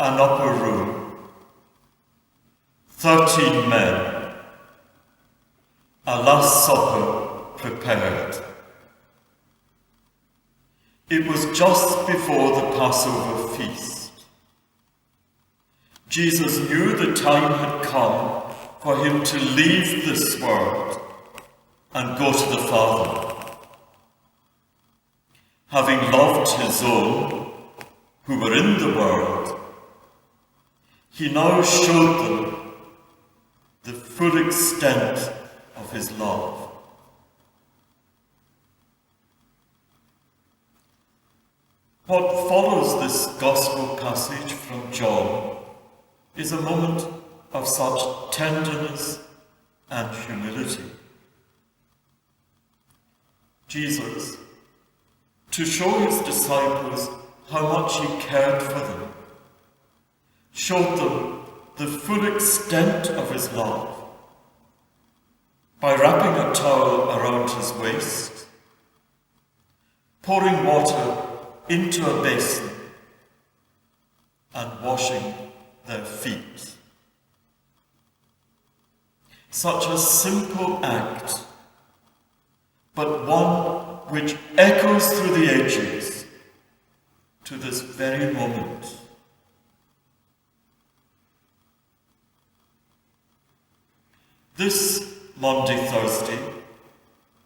an upper room, 13 men, a Last Supper prepared. It was just before the Passover feast. Jesus knew the time had come for him to leave this world and go to the Father. Having loved his own, who were in the world, he now showed them the full extent of his love. What follows this Gospel passage from John is a moment of such tenderness and humility. Jesus, to show his disciples how much he cared for them, showed them the full extent of his love by wrapping a towel around his waist, pouring water into a basin, and washing their feet. Such a simple act, but one which echoes through the ages to this very moment. This Maundy Thursday,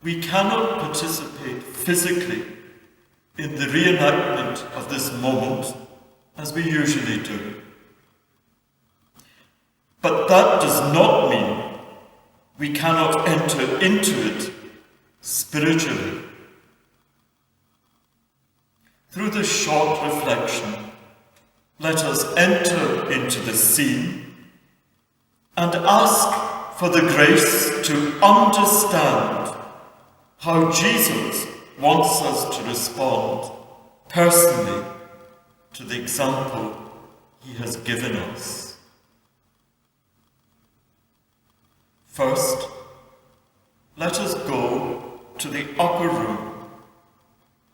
we cannot participate physically in the reenactment of this moment as we usually do. But that does not mean we cannot enter into it spiritually. Through this short reflection, let us enter into the scene and ask for the grace to understand how Jesus wants us to respond personally to the example he has given us. First, let us go to the upper room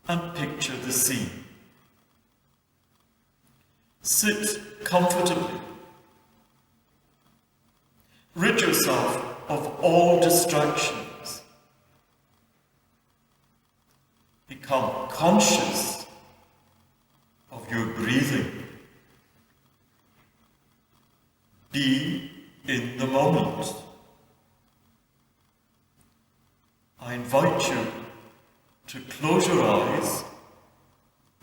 and picture the scene. Sit comfortably. Rid yourself of all distractions. Become conscious of your breathing. Be in the moment. I invite you to close your eyes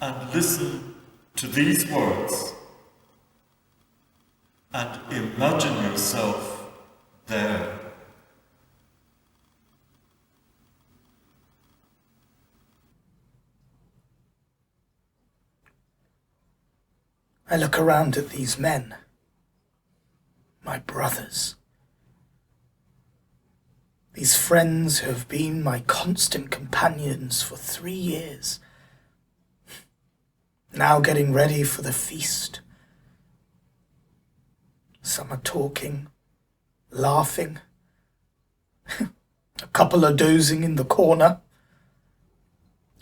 and listen to these words and imagine yourself there. I look around at these men, my brothers, these friends who have been my constant companions for 3 years, now getting ready for the feast. Some are talking, laughing, a couple are dozing in the corner,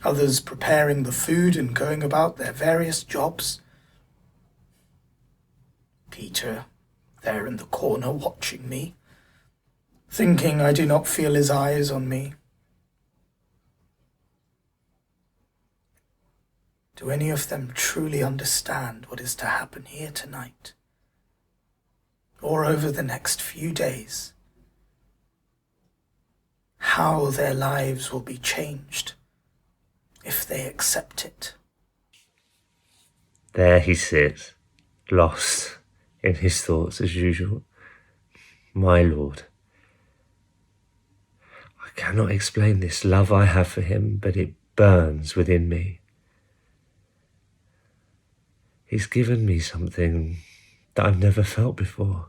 others preparing the food and going about their various jobs. Peter, there in the corner watching me, thinking I do not feel his eyes on me. Do any of them truly understand what is to happen here tonight, or over the next few days? How their lives will be changed if they accept it. There he sits, lost in his thoughts as usual. My Lord. I cannot explain this love I have for him, but it burns within me. He's given me something that I've never felt before.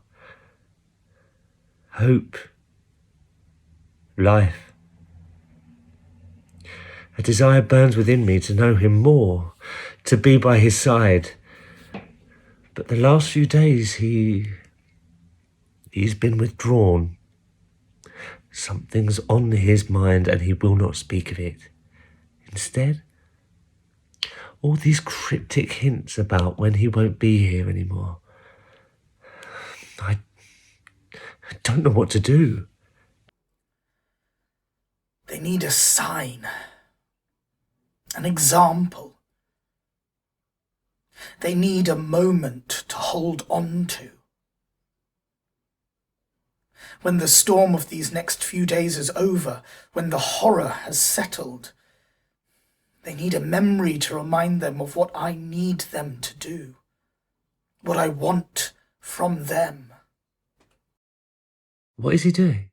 Hope. Life. A desire burns within me to know him more, to be by his side. But the last few days he's been withdrawn. Something's on his mind and he will not speak of it. Instead, All these cryptic hints about when he won't be here anymore. I don't know what to do. They need a sign, an example. They need a moment to hold on to. When the storm of these next few days is over, when the horror has settled, they need a memory to remind them of what I need them to do, what I want from them. What is he doing?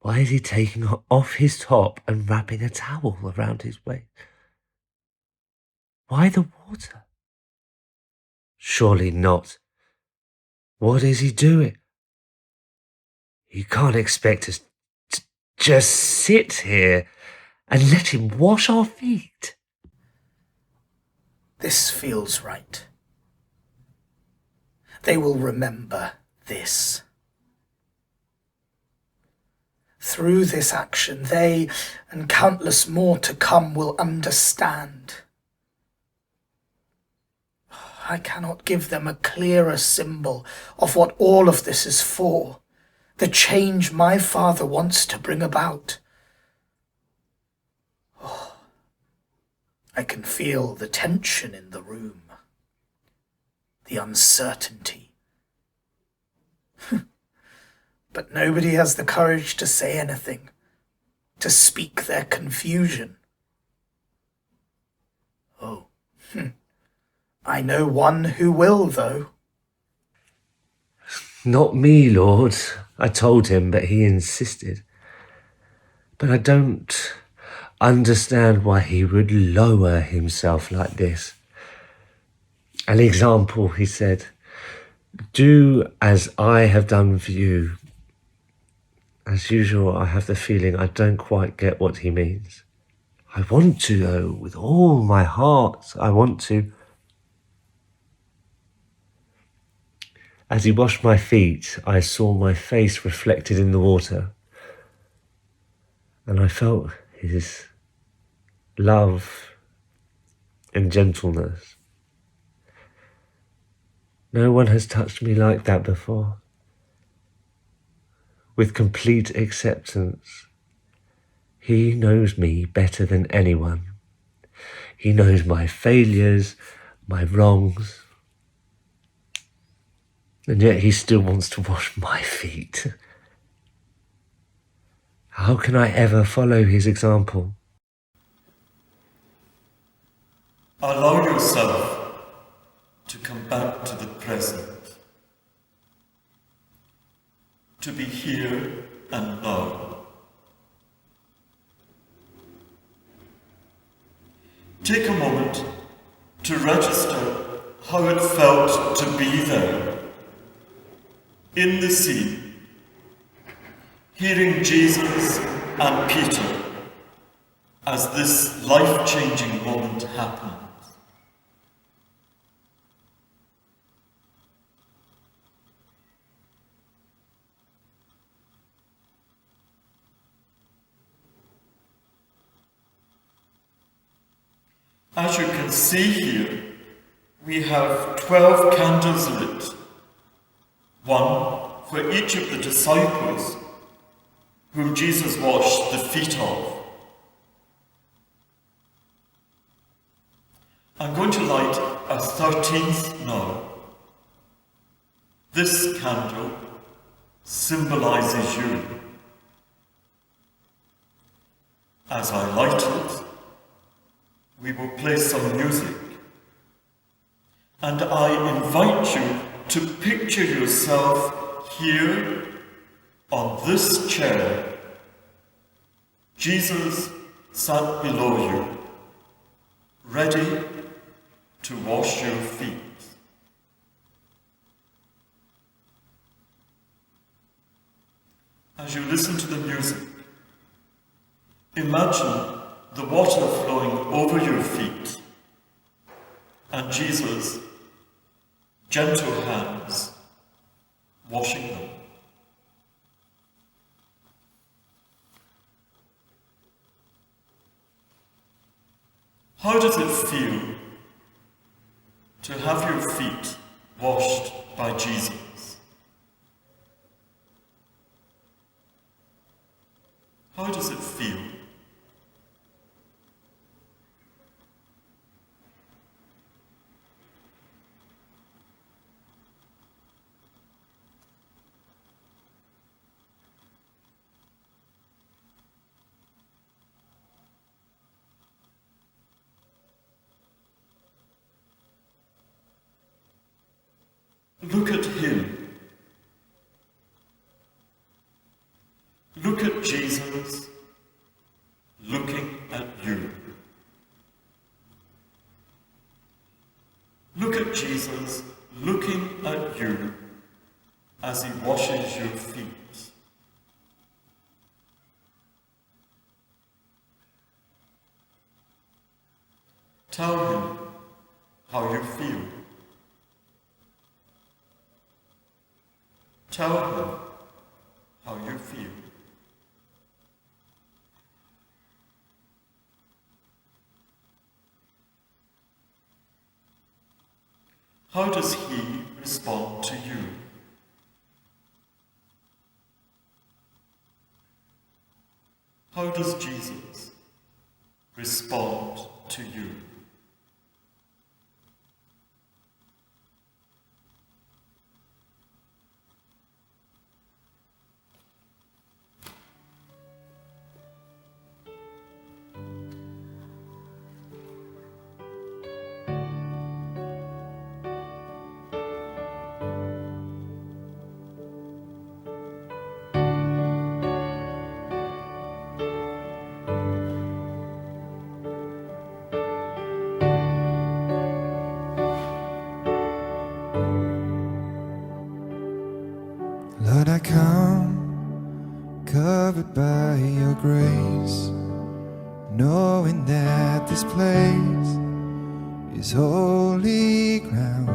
Why is he taking off his top and wrapping a towel around his waist? Why the water? Surely not. What is he doing? You can't expect us to just sit here and let him wash our feet. This feels right. They will remember this. Through this action, they and countless more to come will understand. I cannot give them a clearer symbol of what all of this is for, the change my Father wants to bring about. Oh, I can feel the tension in the room, the uncertainty. But nobody has the courage to say anything, to speak their confusion. Oh, I know one who will, though. Not me, Lord, I told him, but he insisted. But I don't understand why he would lower himself like this. An example, he said. Do as I have done for you. As usual, I have the feeling I don't quite get what he means. I want to, though, with all my heart, I want to. As he washed my feet, I saw my face reflected in the water, and I felt his love and gentleness. No one has touched me like that before. With complete acceptance. He knows me better than anyone. He knows my failures, my wrongs, and yet he still wants to wash my feet. How can I ever follow his example? Allow yourself to come back to the present, to be here and now. Take a moment to register how it felt to be there, in the scene, hearing Jesus and Peter as this life-changing moment happens. As you can see here, we have 12 candles lit, one for each of the disciples whom Jesus washed the feet of. I'm going to light a 13th now. This candle symbolizes you. As I light it, we will play some music, and I invite you to picture yourself here on this chair. Jesus sat below you, ready to wash your feet. As you listen to the music, imagine the water flowing over your feet, and Jesus' gentle hands washing them. How does it feel to have your feet washed by Jesus? How does it feel? Look at him. Look at Jesus looking at you. Look at Jesus looking at you as he washes your feet. Tell him how you feel. Tell him how you feel. How does he respond to you? How does Jesus respond to you? Lord, I come covered by your grace, knowing that this place is holy ground.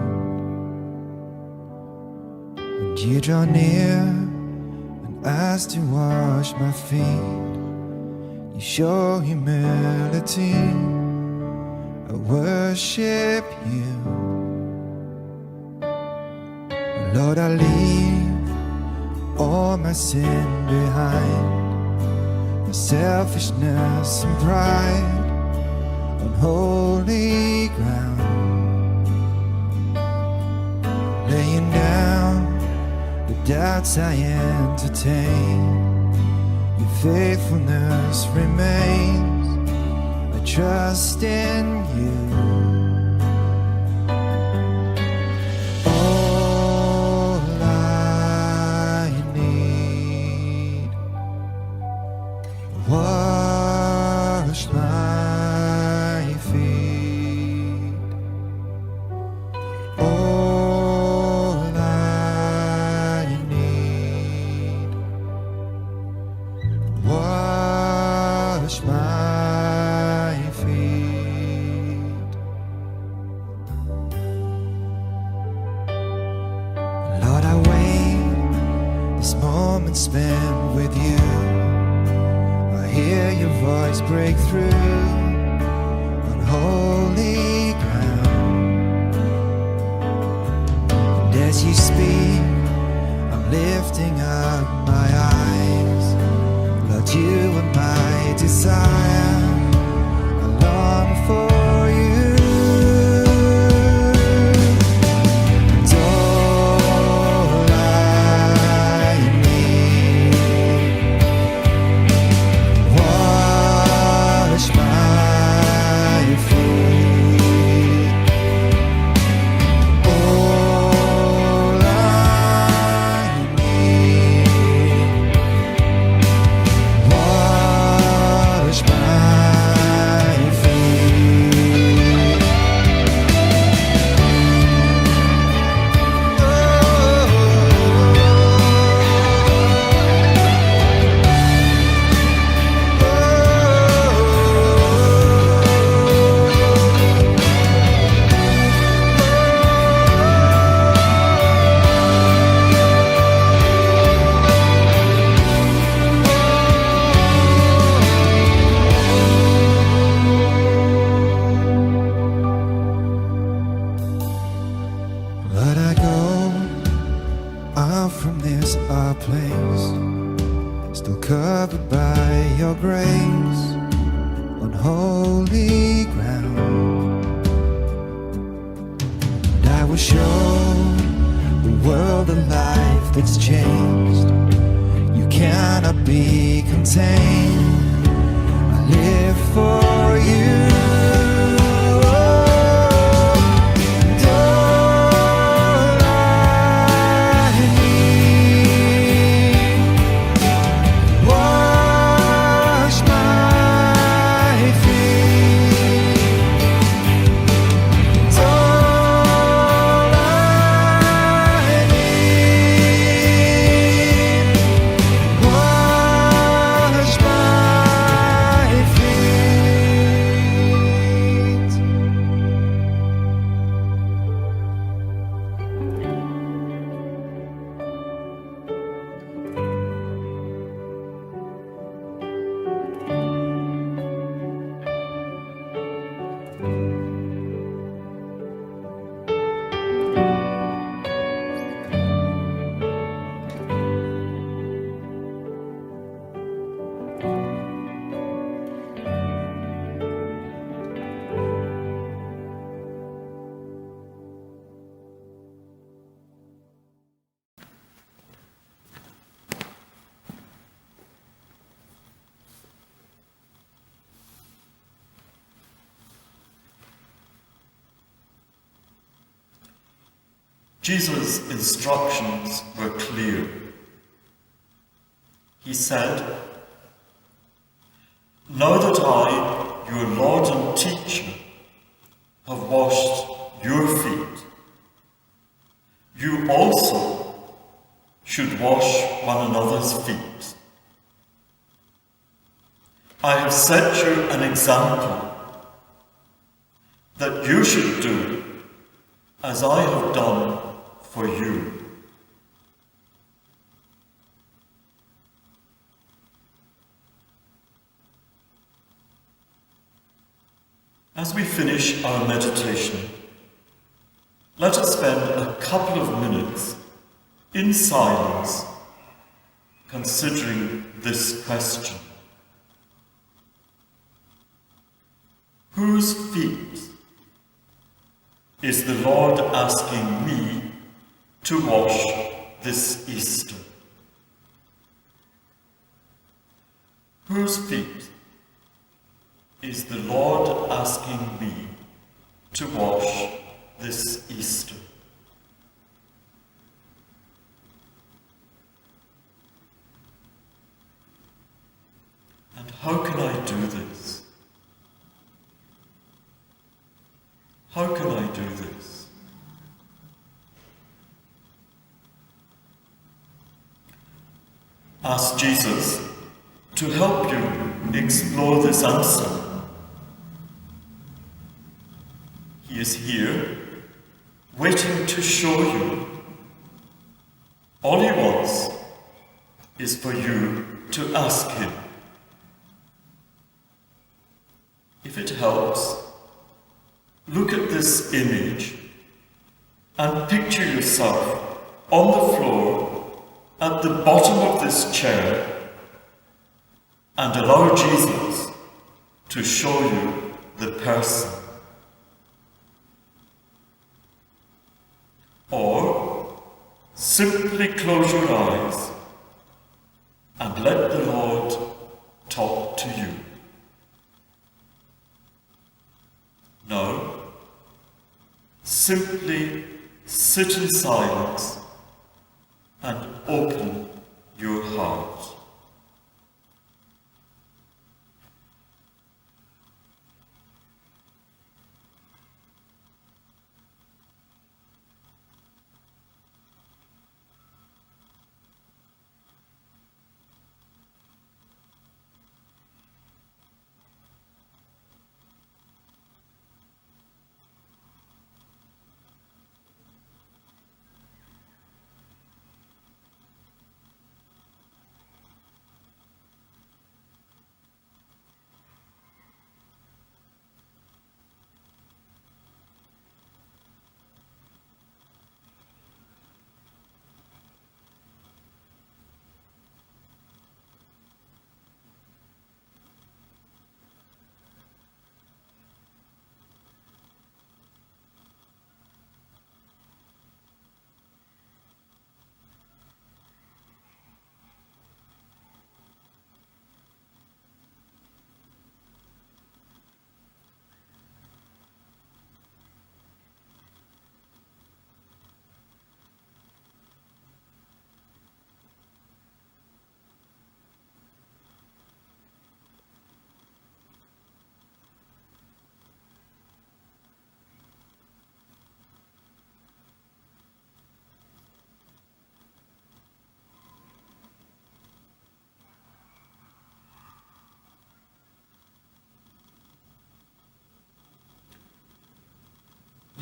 And you draw near and ask to wash my feet. You show humility, I worship you. Lord, I leave all my sin behind, my selfishness and pride on holy ground, laying down the doubts I entertain. Your faithfulness remains, I trust in you. Wash my feet. All I need. Wash my feet. Lord, I wait this moment spent with you. Hear your voice break through on holy ground. And as you speak, I'm lifting up my eyes. Lord, you are my desire. I long for you. And all I need. Wash my feet. place, still covered by your grace, on holy ground. And I will show the world a life that's changed. You cannot be contained. I live for you. Jesus' instructions were clear. He said, "Know that I, your Lord and teacher, have washed your feet. You also should wash one another's feet. I have set you an example that you should do as I have done for you." As we finish our meditation, let us spend a couple of minutes in silence considering this question. Whose feet is the Lord asking me to wash this Easter? Whose feet is the Lord asking me to wash this Easter? And how can I do this? How can I do this? Ask Jesus to help you explore this answer. He is here, waiting to show you. All he wants is for you to ask him. If it helps, look at this image and picture yourself on the floor at the bottom of this chair and allow Jesus to show you the person. Or simply close your eyes and let the Lord talk to you. No, simply sit in silence and open your heart.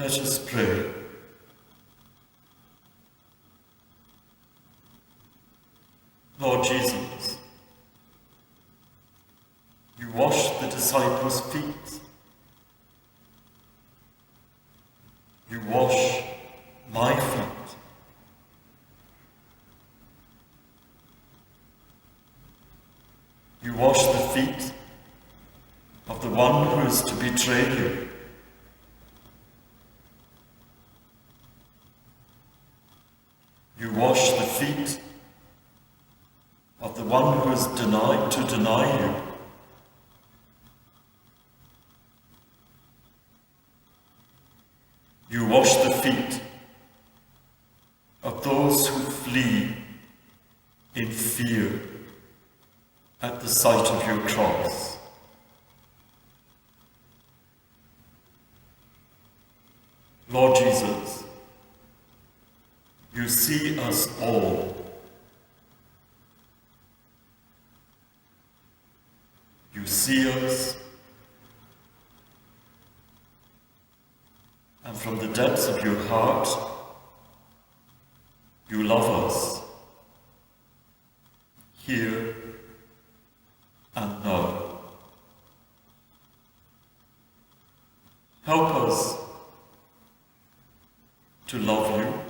Let us pray. Lord Jesus, you washed the disciples' feet. You wash my feet. You wash the feet of the one who is to betray you. You wash the feet of the one who is denied to deny you. You wash the feet of those who flee in fear at the sight of your cross. Lord Jesus, you see us all. You see us, and from the depths of your heart, you love us, here and now. Help us to love you